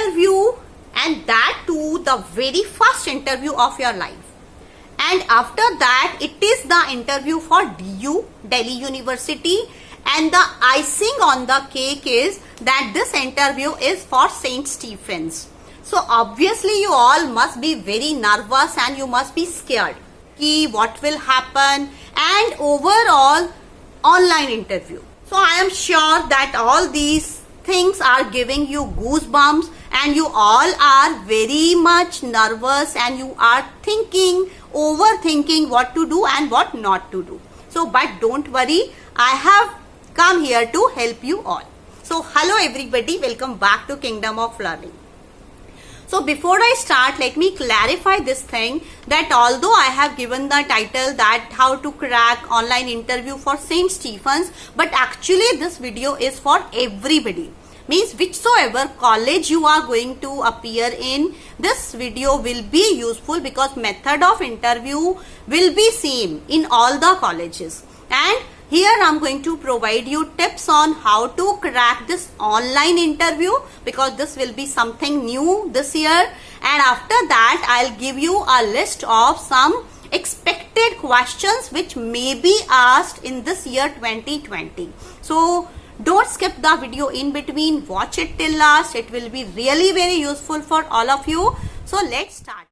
interview, and that too the very first interview of your life. And after that, it is the interview for DU, Delhi University, and the icing on the cake is that this interview is for St. Stephen's. So obviously you all must be very nervous and you must be scared ki what will happen, and overall online interview. So I am sure that all these things are giving you goosebumps and you all are very much nervous and you are overthinking what to do and what not to do. So but don't worry, I have come here to help you all. So hello everybody, welcome back to Kingdom of Learning. So before I start, let me clarify this thing that although I have given the title that how to crack online interview for St. Stephen's, but actually this video is for everybody. Means whichsoever college you are going to appear in, this video will be useful because method of interview will be same in all the colleges. And here I am going to provide you tips on how to crack this online interview because this will be something new this year. And after that, I'll give you a list of some expected questions which may be asked in this year 2020. So don't skip the video in between, watch it till last. It will be really very useful for all of you. So let's start.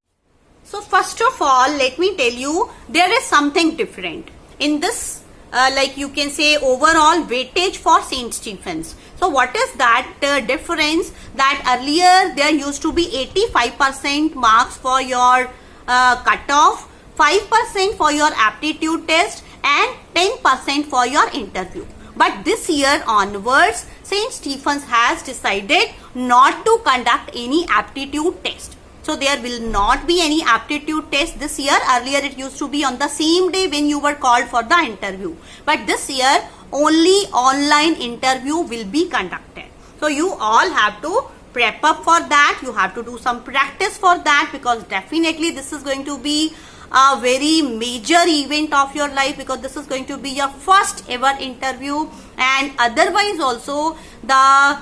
So first of all, let me tell you, there is something different in this like you can say overall weightage for St. Stephen's. So what is that difference? That earlier there used to be 85% marks for your cutoff, 5% for your aptitude test and 10% for your interview. But this year onwards, St. Stephen's has decided not to conduct any aptitude test. So there will not be any aptitude test this year. Earlier it used to be on the same day when you were called for the interview. But this year only online interview will be conducted. So you all have to prep up for that. You have to do some practice for that because definitely this is going to be a very major event of your life because this is going to be your first ever interview, and otherwise also the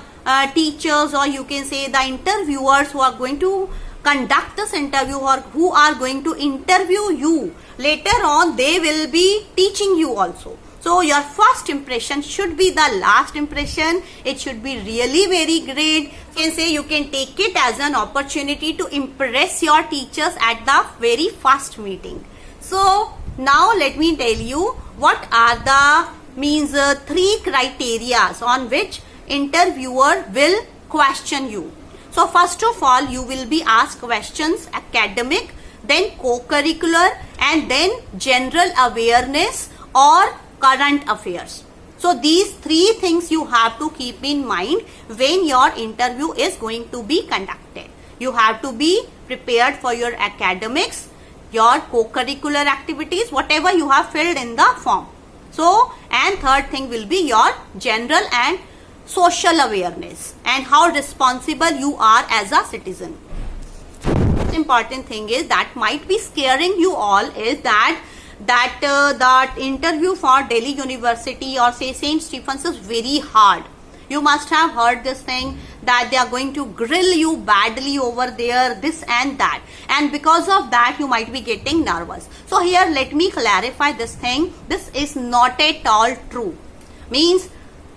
teachers or you can say the interviewers who are going to conduct this interview or who are going to interview you later on, they will be teaching you also. So your first impression should be the last impression. It should be really very great. You can say you can take it as an opportunity to impress your teachers at the very first meeting. So now let me tell you what are the three criteria on which interviewer will question you. So first of all, you will be asked questions academic, then co-curricular and then general awareness or current affairs. So these three things you have to keep in mind when your interview is going to be conducted. You have to be prepared for your academics, your co-curricular activities, whatever you have filled in the form. So and third thing will be your general and social awareness and how responsible you are as a citizen. The important thing is that might be scaring you all is that that interview for Delhi University or say St. Stephen's is very hard. You must have heard this thing that they are going to grill you badly over there, this and that, and because of that you might be getting nervous. So here let me clarify this thing. This is not at all true. Means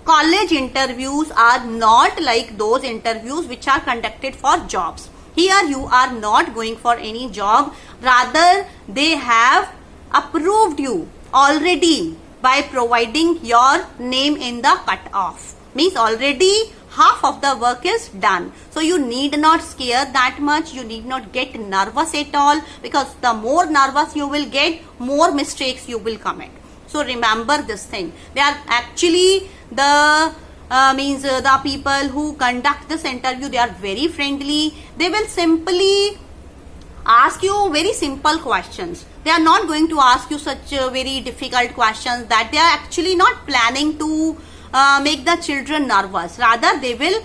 college interviews are not like those interviews which are conducted for jobs. Here you are not going for any job, rather they have approved you already by providing your name in the cut-off. Means already half of the work is done. So you need not scare that much, you need not get nervous at all because the more nervous you will get, more mistakes you will commit. So remember this thing. They are actually the people who conduct this interview, they are very friendly. They will simply ask you very simple questions. They are not going to ask you such very difficult questions that they are actually not planning to make the children nervous. Rather they will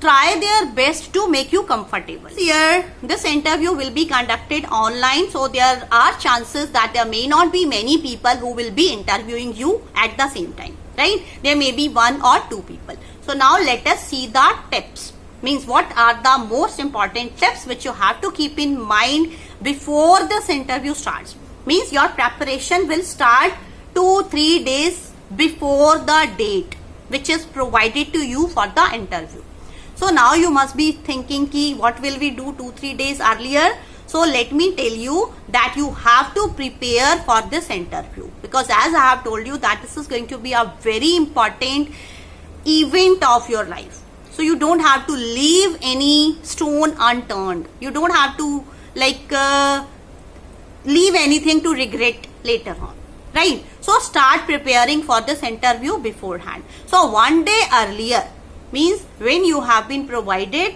try their best to make you comfortable. Here this interview will be conducted online, so there are chances that there may not be many people who will be interviewing you at the same time, right? There may be one or two people. So now let us see the tips. Means what are the most important tips which you have to keep in mind before this interview starts. Means your preparation will start 2-3 days before the date which is provided to you for the interview. So now you must be thinking ki what will we do 2-3 days earlier. So let me tell you that you have to prepare for this interview, because as I have told you that this is going to be a very important event of your life. So you don't have to leave any stone unturned. You don't have to leave anything to regret later on, right? So start preparing for this interview beforehand. So one day earlier, means when you have been provided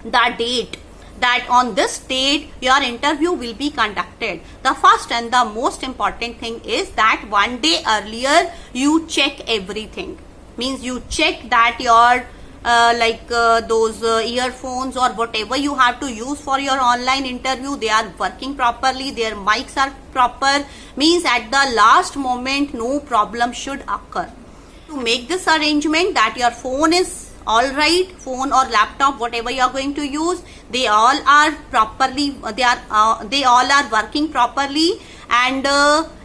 the date that on this date your interview will be conducted, the first and the most important thing is that one day earlier you check everything. Means you check that your those earphones or whatever you have to use for your online interview, they are working properly, their mics are proper. Means at the last moment no problem should occur. To make this arrangement that your phone is all right, phone or laptop, whatever you are going to use, they all are properly, they all are working properly. And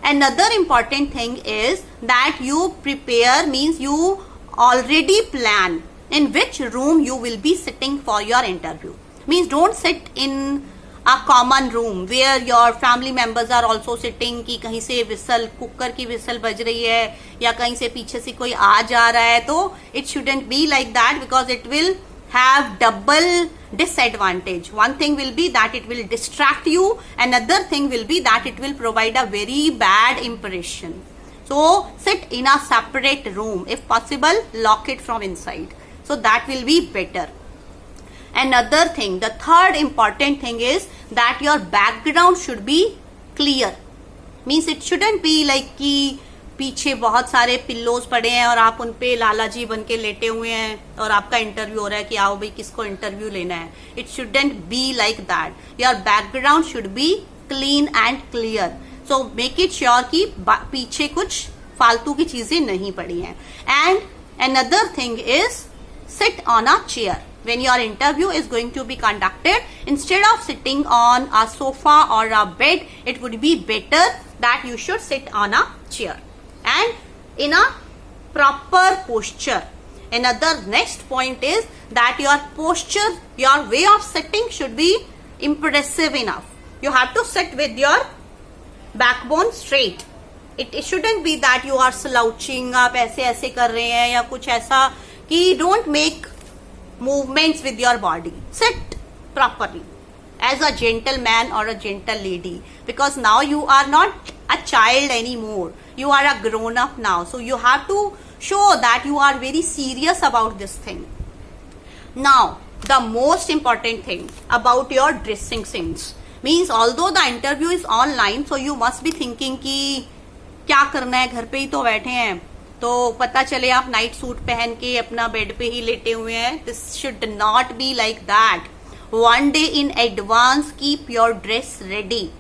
another important thing is that you prepare, means you already plan in which room you will be sitting for your interview. Means don't sit in a common room where your family members are also sitting कि कहीं से whistle, cooker की whistle बज रही है या कहीं से पीछे से कोई आ जा रहा है. तो it shouldn't be like that, because it will have double disadvantage. One thing will be that it will distract you, another thing will be that it will provide a very bad impression. So sit in a separate room, if possible lock it from inside, so that will be better. Another thing, the third important thing is that your background should be clear. Means it shouldn't be like कि पीछे बहुत सारे pillows पड़े हैं और आप उन पे लाला जी बन के लेटे हुए हैं और आपका इंटरव्यू हो रहा है कि आओ भाई किसको इंटरव्यू लेना है. It shouldn't be like that. Your background should be clean and clear. So make it sure कि पीछे कुछ फालतू की चीजें नहीं पड़ी हैं. And another thing is sit on a chair. When your interview is going to be conducted, instead of sitting on a sofa or a bed, it would be better that you should sit on a chair and in a proper posture. Another next point is that your posture, your way of sitting should be impressive enough. You have to sit with your backbone straight. It shouldn't be that you are slouching, आप ऐसे ऐसे कर रहे हैं या कुछ ऐसा कि don't make movements with your body. Sit properly as a gentleman or a gentle lady, because now you are not a child anymore. You are a grown up now. So you have to show that you are very serious about this thing. Now, the most important thing about your dressing sense. Means although the interview is online, so you must be thinking कि क्या करना है, घर पे ही तो बैठे हैं, तो पता चले आप नाइट सूट पहन के अपना बेड पे ही लेटे हुए हैं. This should not be like that. One day in advance keep your dress ready.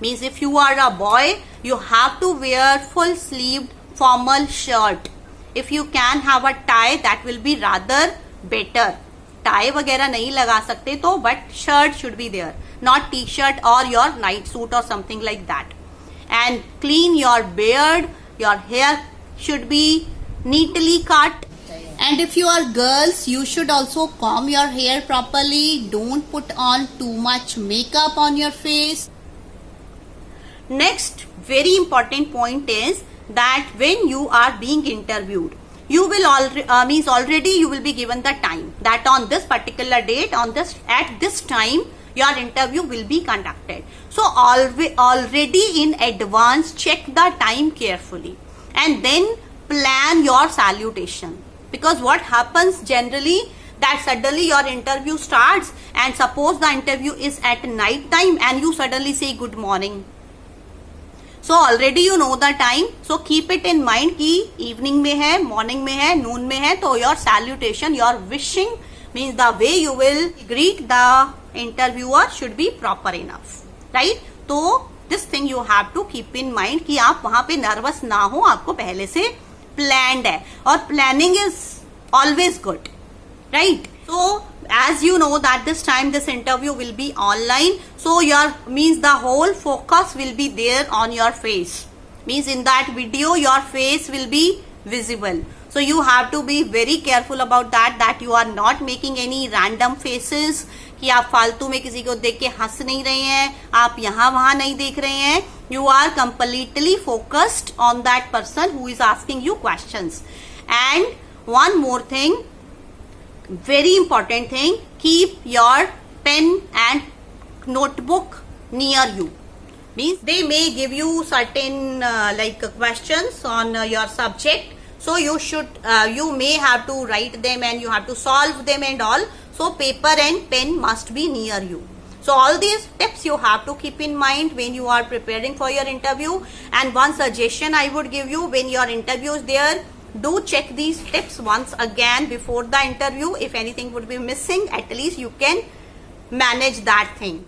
Means if you are a boy, you have to wear full sleeved formal shirt. If you can have a tie, that will be rather better. Tie वगैरह नहीं लगा सकते तो, but shirt should be there, not t-shirt or your night suit or something like that. And clean your beard. Your hair should be neatly cut. And if you are girls, you should also comb your hair properly. Don't put on too much makeup on your face. Next very important point is that when you are being interviewed, you will already you will be given the time that on this particular date, at this time your interview will be conducted. So already in advance check the time carefully and then plan your salutation. Because what happens generally that suddenly your interview starts and suppose the interview is at night time and you suddenly say good morning. So already you know the time. So keep it in mind कि evening में है, morning में है, noon में है. तो your salutation, your wishing means the way you will greet the interviewer should be proper enough, right? तो this thing you have to keep in mind कि आप वहाँ पे nervous ना हो, आपको पहले से planned है और planning is always good, right? So as you know that this time this interview will be online, so your means the whole focus will be there on your face, means in that video your face will be visible. So you have to be very careful about that you are not making any random faces, कि आप फालतू में किसी को देख के हंस नहीं रहे हैं, आप यहाँ वहां नहीं देख रहे हैं. You are completely focused on that person who is asking you questions. And one more thing, very important thing, keep your pen and notebook near you. Means they may give you certain questions on your subject, so you may have to write them and you have to solve them and all. So paper and pen must be near you. So all these tips you have to keep in mind when you are preparing for your interview. And one suggestion I would give you, when your interview is there, do check these tips once again before the interview. If anything would be missing, at least you can manage that thing.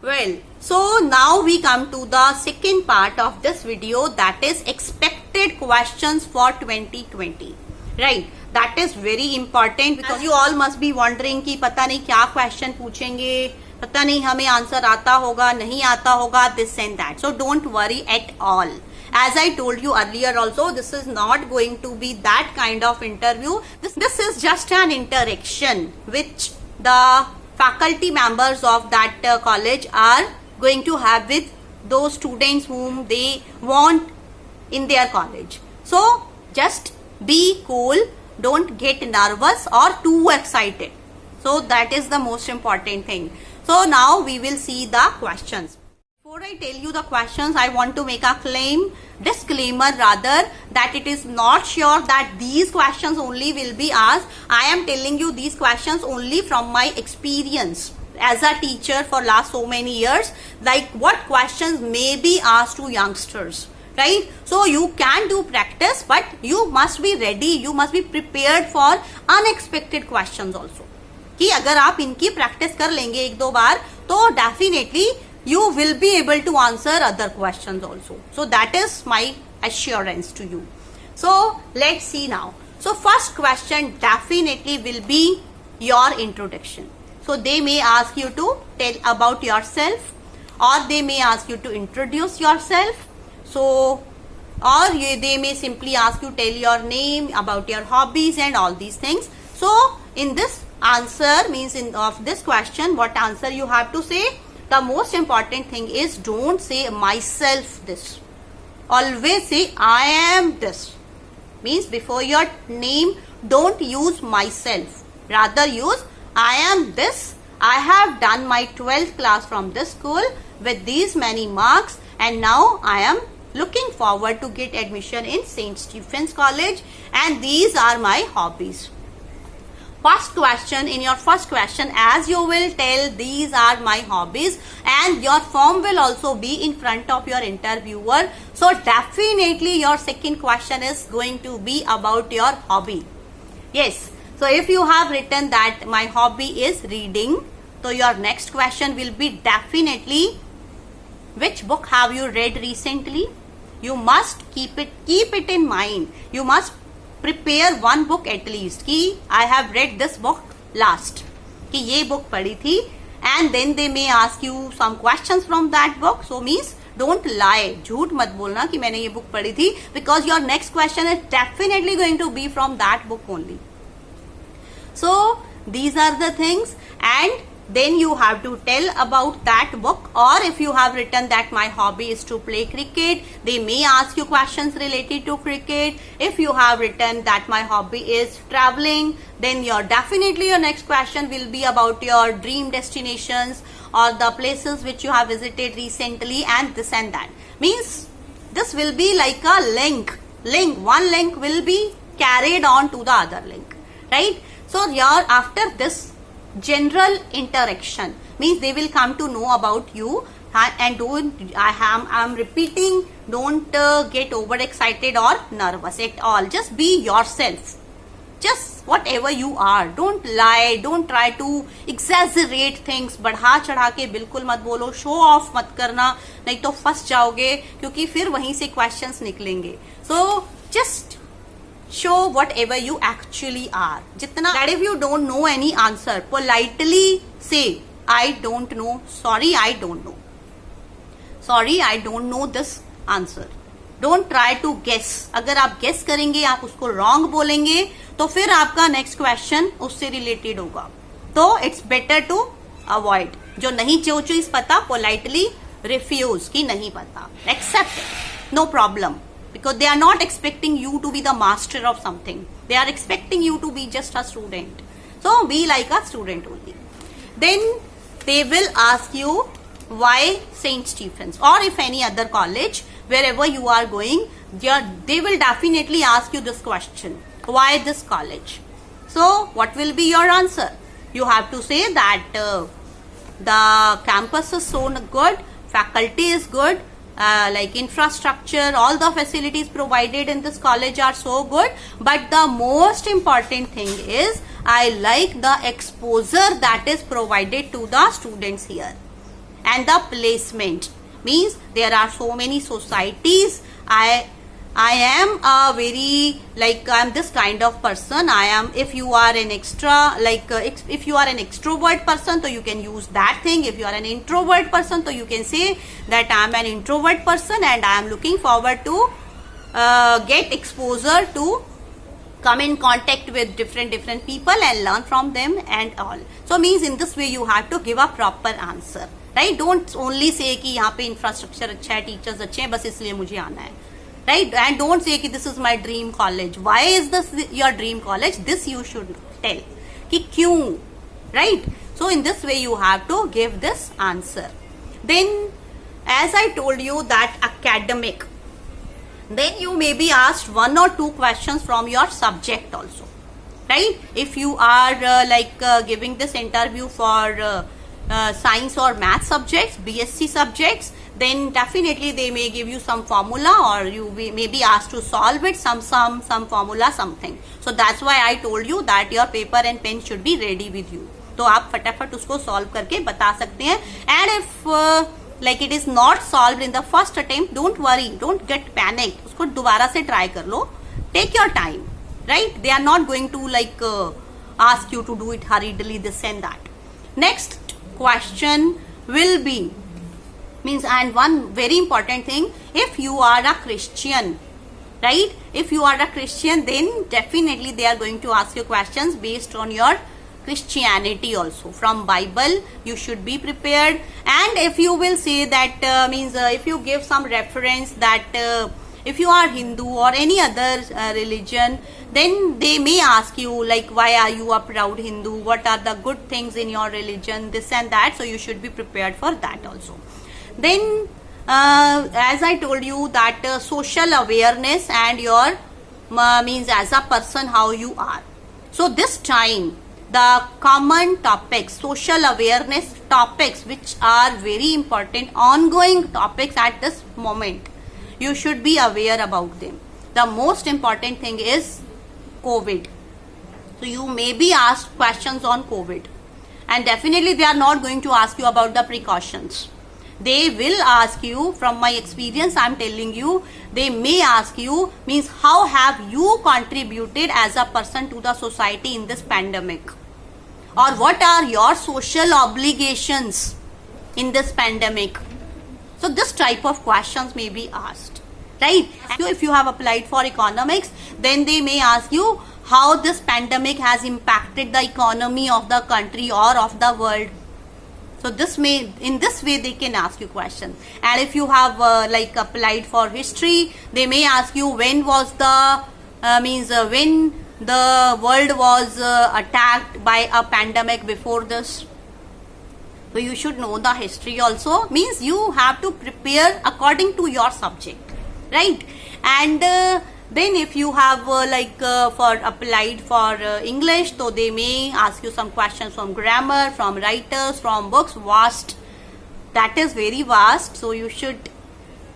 Well, so now we come to the second part of this video, that is expected questions for 2020. Right, that is very important because you all must be wondering कि पता नहीं क्या question पूछेंगे, पता नहीं हमें answer आता होगा नहीं आता होगा, this and that. So don't worry at all. As I told you earlier also, this is not going to be that kind of interview. This is just an interaction which the faculty members of that college are going to have with those students whom they want in their college. So just be cool, don't get nervous or too excited. So that is the most important thing. So now we will see the questions. Before I tell you the questions, I want to make a disclaimer rather, that it is not sure that these questions only will be asked. I am telling you these questions only from my experience as a teacher for last so many years, like what questions may be asked to youngsters. Right? So you can do practice, but you must be ready, you must be prepared for unexpected questions also. कि अगर आप इनकी practice कर लेंगे एक दो बार, तो definitely you will be able to answer other questions also. So that is my assurance to you. So let's see now. So first question definitely will be your introduction. So they may ask you to tell about yourself, or they may ask you to introduce yourself. So, or they may simply ask you tell your name, about your hobbies and all these things. So in this answer, means of this question, what answer you have to say? The most important thing is don't say myself this. Always say I am this. Means before your name, don't use myself. Rather use I am this. I have done my 12th class from this school with these many marks, and now I am looking forward to get admission in St. Stephen's College, and these are my hobbies. First question, in your first question, as you will tell these are my hobbies, and your form will also be in front of your interviewer. So definitely your second question is going to be about your hobby. Yes, so if you have written that my hobby is reading, so your next question will be definitely which book have you read recently. You must keep it in mind. You must prepare one book at least. कि I have read this book last. कि ये book पढ़ी थी, and then they may ask you some questions from that book. So means don't lie. झूठ मत बोलना कि मैंने ये book पढ़ी थी, because your next question is definitely going to be from that book only. So these are the things, and then you have to tell about that book. Or if you have written that my hobby is to play cricket, they may ask you questions related to cricket. If you have written that my hobby is traveling, then your next question will be about your dream destinations or the places which you have visited recently, and this and that. Means this will be like a link. One link will be carried on to the other link, right? So here after this general interaction, means they will come to know about you, and I'm repeating, don't get overexcited or nervous at all. Just be yourself, just whatever you are. Don't lie, don't try to exaggerate things. बढ़ा चढ़ा के बिल्कुल मत बोलो, show off मत करना, नहीं तो फंस जाओगे, क्योंकि फिर वहीं से क्वेश्चंस निकलेंगे. So just show whatever you actually are. Jitna that if you don't know any answer, politely say I don't know, sorry I don't know, sorry I don't know this answer. Don't try to guess. अगर आप guess करेंगे, आप उसको wrong बोलेंगे, तो फिर आपका next question उससे related होगा. तो it's better to avoid. जो नहीं जो चीज पता, politely refuse कि नहीं पता. Accept it. No problem. Because they are not expecting you to be the master of something. They are expecting you to be just a student. So be like a student only. Then they will ask you why St. Stephen's, or if any other college, wherever you are going, they will definitely ask you this question. Why this college? So what will be your answer? You have to say that the campus is so good, faculty is good, like infrastructure, all the facilities provided in this college are so good, but the most important thing is I like the exposure that is provided to the students here, and the placement means there are so many societies. I am a very, like, I'm this kind of person. I am, if you are an extra, like if you are an extrovert person, so you can use that thing. If you are an introvert person, so you can say that I am an introvert person and I am looking forward to get exposure to come in contact with different people and learn from them and all. So means in this way you have to give a proper answer, right? Don't only say कि यहाँ पे infrastructure अच्छा है, teachers अच्छे हैं, बस इसलिए मुझे आना है, right? And don't say कि this is my dream college. Why is this your dream college? This you should tell कि क्यों, right? So in this way you have to give this answer. Then as I told you that academic, then you may be asked 1 or 2 questions from your subject also, right? If you are giving this interview for science or math subjects, BSc subjects, then definitely they may give you some formula, or you may be asked to solve it, some formula, something. So that's why I told you that your paper and pen should be ready with you. तो आप फटाफट उसको solve करके बता सकते हैं. And if like it is not solved in the first attempt, don't worry, don't get panicked. उसको दोबारा से try कर लो. Take your time, right? They are not going to ask you to do it hurriedly, this and that. Next question will be, means, and one very important thing, if you are a Christian, right? If you are a Christian, then definitely they are going to ask you questions based on your Christianity also. From Bible you should be prepared. And if you will say that if you give some reference that if you are Hindu or any other religion, then they may ask you like, why are you a proud Hindu, what are the good things in your religion, this and that. So you should be prepared for that also. Then as I told you that social awareness and your means as a person how you are. So this time the common topics, social awareness topics, which are very important, ongoing topics at this moment, you should be aware about them. The most important thing is COVID. So you may be asked questions on COVID, and definitely they are not going to ask you about the precautions. They will ask you, from my experience I am telling you, they may ask you, means how have you contributed as a person to the society in this pandemic, or what are your social obligations in this pandemic. So this type of questions may be asked, right? If you have applied for economics, then they may ask you how this pandemic has impacted the economy of the country or of the world. So this may, in this way they can ask you questions. And if you have applied for history, they may ask you when was the when the world was attacked by a pandemic before this. So you should know the history also. Means you have to prepare according to your subject, right? And then if you have for applied for English, so they may ask you some questions from grammar, from writers, from books. Vast, that is very vast. So you should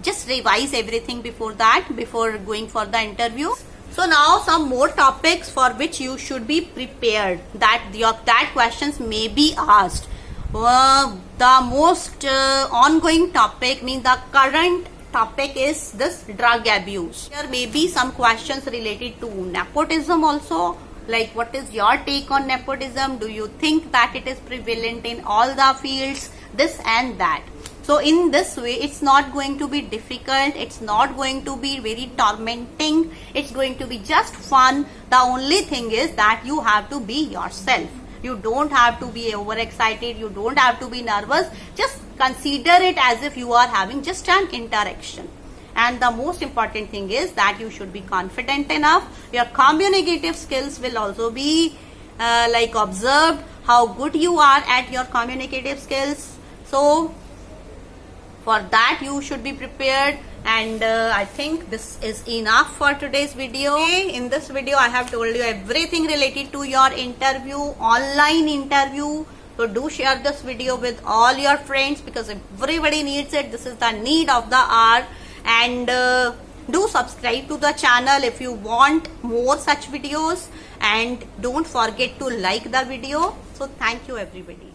just revise everything before that, before going for the interview. So now some more topics for which you should be prepared, that questions may be asked. The most ongoing topic, means the current topic is this drug abuse. There may be some questions related to nepotism also. Like, what is your take on nepotism? Do you think that it is prevalent in all the fields? This and that. So in this way, it's not going to be difficult. It's not going to be very tormenting. It's going to be just fun. The only thing is that you have to be yourself. You don't have to be overexcited. You don't have to be nervous. Just consider it as if you are having just an interaction. And the most important thing is that you should be confident enough. Your communicative skills will also be observed, how good you are at your communicative skills. So for that you should be prepared, and I think this is enough for today's video. In this video I have told you everything related to your interview, online interview. So do share this video with all your friends because everybody needs it. This is the need of the hour. And do subscribe to the channel if you want more such videos, and don't forget to like the video. So thank you everybody.